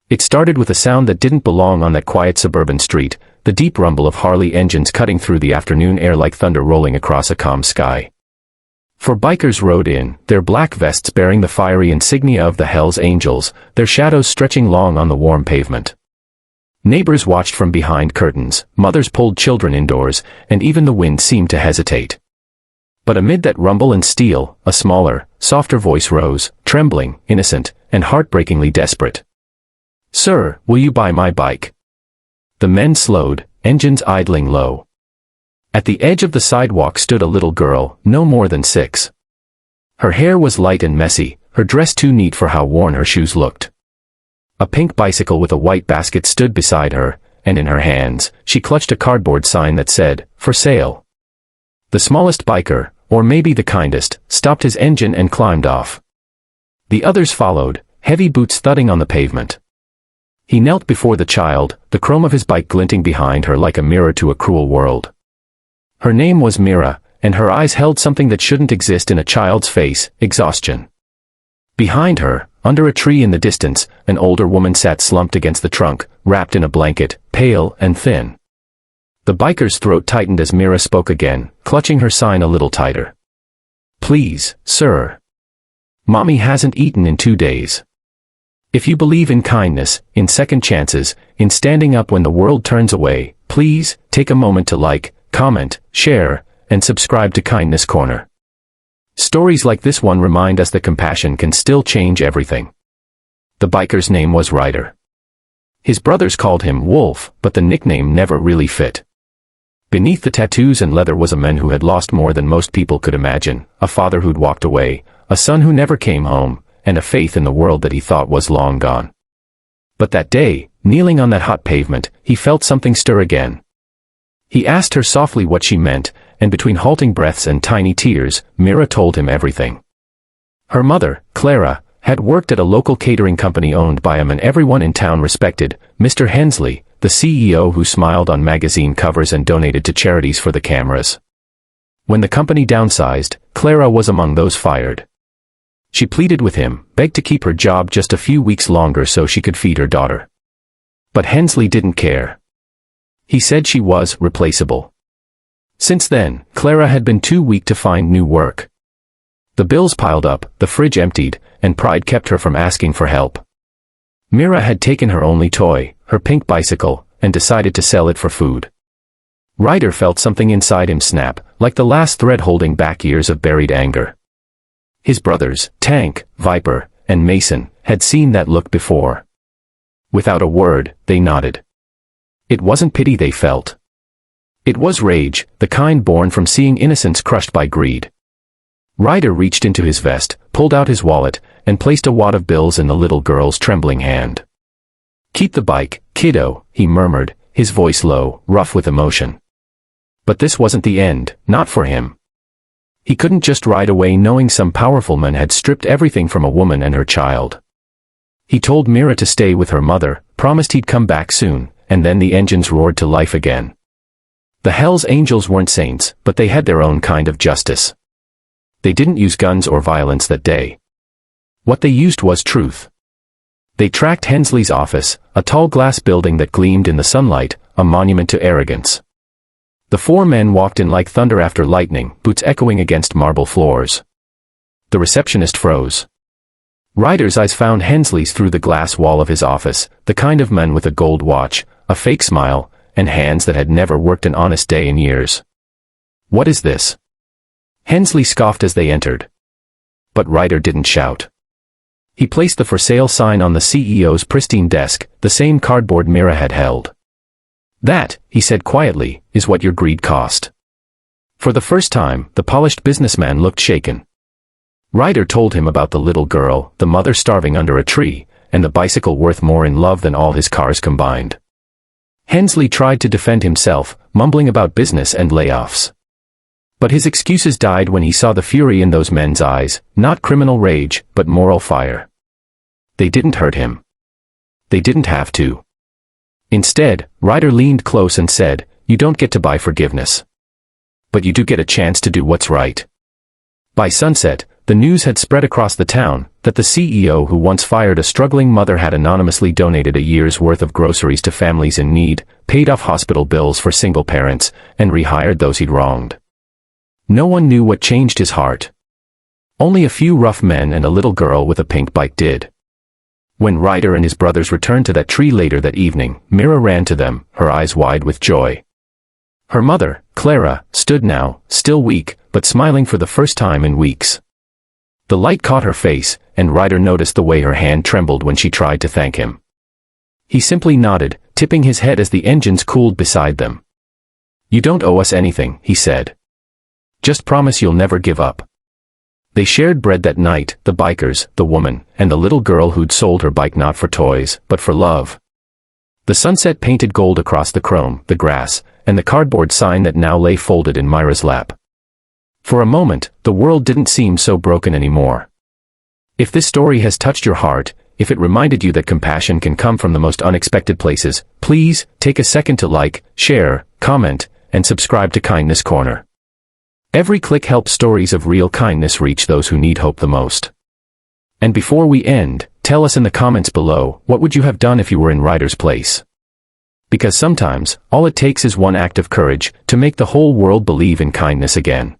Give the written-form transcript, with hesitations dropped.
It started with a sound that didn't belong on that quiet suburban street, the deep rumble of Harley engines cutting through the afternoon air like thunder rolling across a calm sky. 4 bikers rode in, their black vests bearing the fiery insignia of the Hells Angels, their shadows stretching long on the warm pavement. Neighbors watched from behind curtains, mothers pulled children indoors, and even the wind seemed to hesitate. But amid that rumble and steel, a smaller, softer voice rose, trembling, innocent, and heartbreakingly desperate. "Sir, will you buy my bike?" The men slowed, engines idling low. At the edge of the sidewalk stood a little girl, no more than 6. Her hair was light and messy, her dress too neat for how worn her shoes looked. A pink bicycle with a white basket stood beside her, and in her hands, she clutched a cardboard sign that said, "For sale." The smallest biker, or maybe the kindest, stopped his engine and climbed off. The others followed, heavy boots thudding on the pavement. He knelt before the child, the chrome of his bike glinting behind her like a mirror to a cruel world. Her name was Mira, and her eyes held something that shouldn't exist in a child's face, exhaustion. Behind her, under a tree in the distance, an older woman sat slumped against the trunk, wrapped in a blanket, pale and thin. The biker's throat tightened as Mira spoke again, clutching her sign a little tighter. "Please, sir. Mommy hasn't eaten in 2 days. If you believe in kindness, in second chances, in standing up when the world turns away, please, take a moment to like, comment, share, and subscribe to Kindness Corner." Stories like this one remind us that compassion can still change everything. The biker's name was Ryder. His brothers called him Wolf, but the nickname never really fit. Beneath the tattoos and leather was a man who had lost more than most people could imagine, a father who'd walked away, a son who never came home, and a faith in the world that he thought was long gone. But that day, kneeling on that hot pavement, he felt something stir again. He asked her softly what she meant, and between halting breaths and tiny tears, Mira told him everything. Her mother, Clara, had worked at a local catering company owned by a man everyone in town respected, Mr. Hensley, the CEO who smiled on magazine covers and donated to charities for the cameras. When the company downsized, Clara was among those fired. She pleaded with him, begged to keep her job just a few weeks longer so she could feed her daughter. But Hensley didn't care. He said she was replaceable. Since then, Clara had been too weak to find new work. The bills piled up, the fridge emptied, and pride kept her from asking for help. Mira had taken her only toy, her pink bicycle, and decided to sell it for food. Ryder felt something inside him snap, like the last thread holding back years of buried anger. His brothers, Tank, Viper, and Mason, had seen that look before. Without a word, they nodded. It wasn't pity they felt. It was rage, the kind born from seeing innocence crushed by greed. Ryder reached into his vest, pulled out his wallet, and placed a wad of bills in the little girl's trembling hand. "Keep the bike, kiddo," he murmured, his voice low, rough with emotion. But this wasn't the end, not for him. He couldn't just ride away knowing some powerful man had stripped everything from a woman and her child. He told Mira to stay with her mother, promised he'd come back soon, and then the engines roared to life again. The Hells Angels weren't saints, but they had their own kind of justice. They didn't use guns or violence that day. What they used was truth. They tracked Hensley's office, a tall glass building that gleamed in the sunlight, a monument to arrogance. The 4 men walked in like thunder after lightning, boots echoing against marble floors. The receptionist froze. Ryder's eyes found Hensley's through the glass wall of his office, the kind of man with a gold watch, a fake smile, and hands that had never worked an honest day in years. "What is this?" Hensley scoffed as they entered. But Ryder didn't shout. He placed the for sale sign on the CEO's pristine desk, the same cardboard Mira had held. "That," he said quietly, "is what your greed cost." For the first time, the polished businessman looked shaken. Ryder told him about the little girl, the mother starving under a tree, and the bicycle worth more in love than all his cars combined. Hensley tried to defend himself, mumbling about business and layoffs. But his excuses died when he saw the fury in those men's eyes, not criminal rage, but moral fire. They didn't hurt him. They didn't have to. Instead, Ryder leaned close and said, "You don't get to buy forgiveness. But you do get a chance to do what's right." By sunset, the news had spread across the town that the CEO who once fired a struggling mother had anonymously donated a year's worth of groceries to families in need, paid off hospital bills for single parents, and rehired those he'd wronged. No one knew what changed his heart. Only a few rough men and a little girl with a pink bike did. When Ryder and his brothers returned to that tree later that evening, Mira ran to them, her eyes wide with joy. Her mother, Clara, stood now, still weak, but smiling for the first time in weeks. The light caught her face, and Ryder noticed the way her hand trembled when she tried to thank him. He simply nodded, tipping his head as the engines cooled beside them. "You don't owe us anything," he said. "Just promise you'll never give up." They shared bread that night, the bikers, the woman, and the little girl who'd sold her bike not for toys, but for love. The sunset painted gold across the chrome, the grass, and the cardboard sign that now lay folded in Myra's lap. For a moment, the world didn't seem so broken anymore. If this story has touched your heart, if it reminded you that compassion can come from the most unexpected places, please take a second to like, share, comment, and subscribe to Kindness Corner. Every click helps stories of real kindness reach those who need hope the most. And before we end, tell us in the comments below, what would you have done if you were in Ryder's place? Because sometimes, all it takes is one act of courage to make the whole world believe in kindness again.